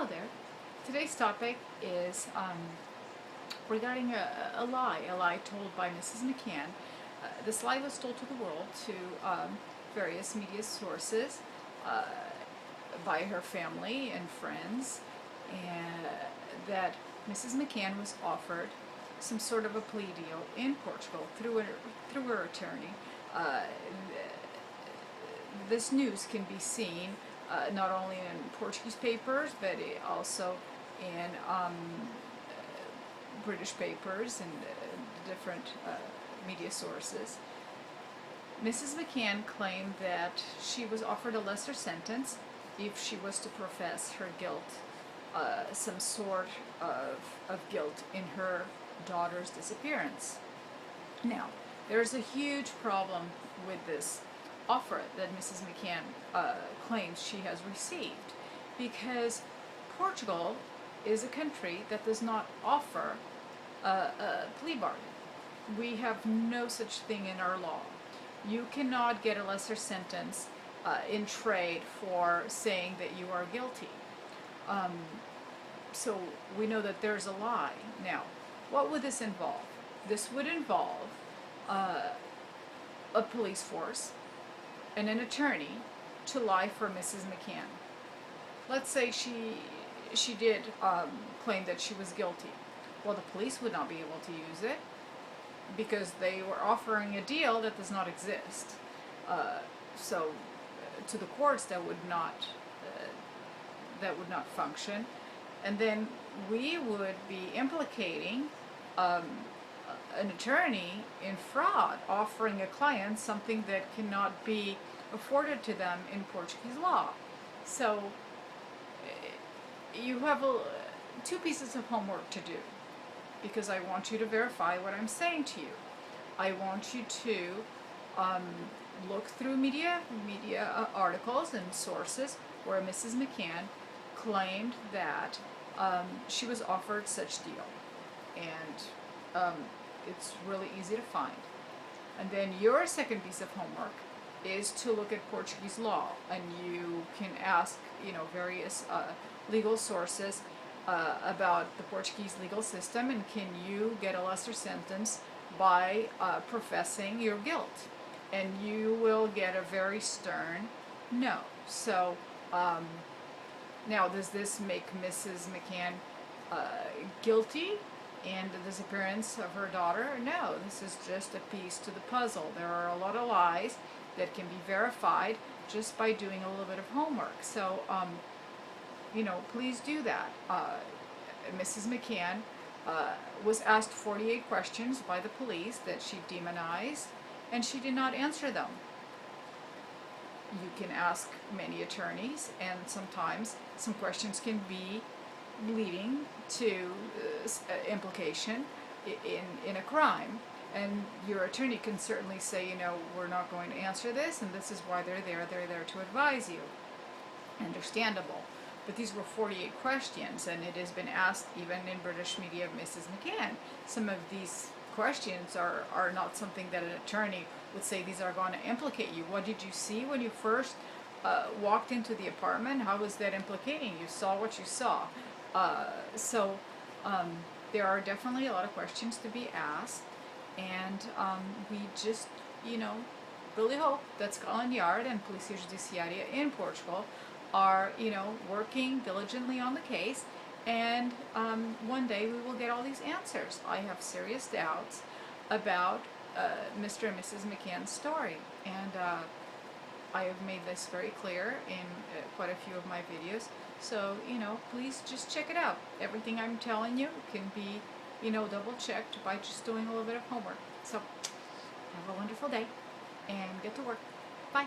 Hello there. Today's topic is regarding a lie told by Mrs. McCann. This lie was told to the world, to various media sources, uh, by her family and friends, and that Mrs. McCann was offered some sort of a plea deal in Portugal through her attorney. Uh, this news can be seen not only in Portuguese papers, but also in British papers and different media sources. Mrs. McCann claimed that she was offered a lesser sentence if she was to profess her guilt, some sort of guilt in her daughter's disappearance. Now, there's a huge problem with this offer that Mrs. McCann claims she has received, because Portugal is a country that does not offer a plea bargain. We have no such thing in our law. You cannot get a lesser sentence in trade for saying that you are guilty. So we know that there's a lie. Now, what would this involve? This would involve a police force and an attorney to lie for Mrs. McCann. Let's say she did claim that she was guilty. Well, the police would not be able to use it because they were offering a deal that does not exist. So to the courts, that would not function, and then we would be implicating an attorney in fraud, offering a client something that cannot be afforded to them in Portuguese law. So you have two pieces of homework to do, because I want you to verify what I'm saying to you. I want you to look through media articles and sources where Mrs. McCann claimed that she was offered such deal, and it's really easy to find. And then your second piece of homework is to look at Portuguese law, and you can ask, various legal sources about the Portuguese legal system, and can you get a lesser sentence by professing your guilt? And you will get a very stern no. So now, does this make Mrs. McCann guilty in the disappearance of her daughter? No, this is just a piece to the puzzle. There are a lot of lies that can be verified just by doing a little bit of homework. So, please do that. Mrs. McCann was asked 48 questions by the police that she demonized, and she did not answer them. You can ask many attorneys, and sometimes some questions can be leading to implication in a crime, and your attorney can certainly say, we're not going to answer this, and this is why they're there to advise you. Understandable. But these were 48 questions, and it has been asked even in British media of Mrs. McCann. Some of these questions are not something that an attorney would say these are going to implicate you. What did you see when you first walked into the apartment? How was that implicating you? Saw what you saw. So there are definitely a lot of questions to be asked, and we just, really hope that Scotland Yard and Polícia Judiciária in Portugal are, working diligently on the case, and one day we will get all these answers. I have serious doubts about Mr. and Mrs. McCann's story, and I have made this very clear in quite a few of my videos. So, please just check it out. Everything I'm telling you can be, double checked by just doing a little bit of homework. So, have a wonderful day and get to work. Bye.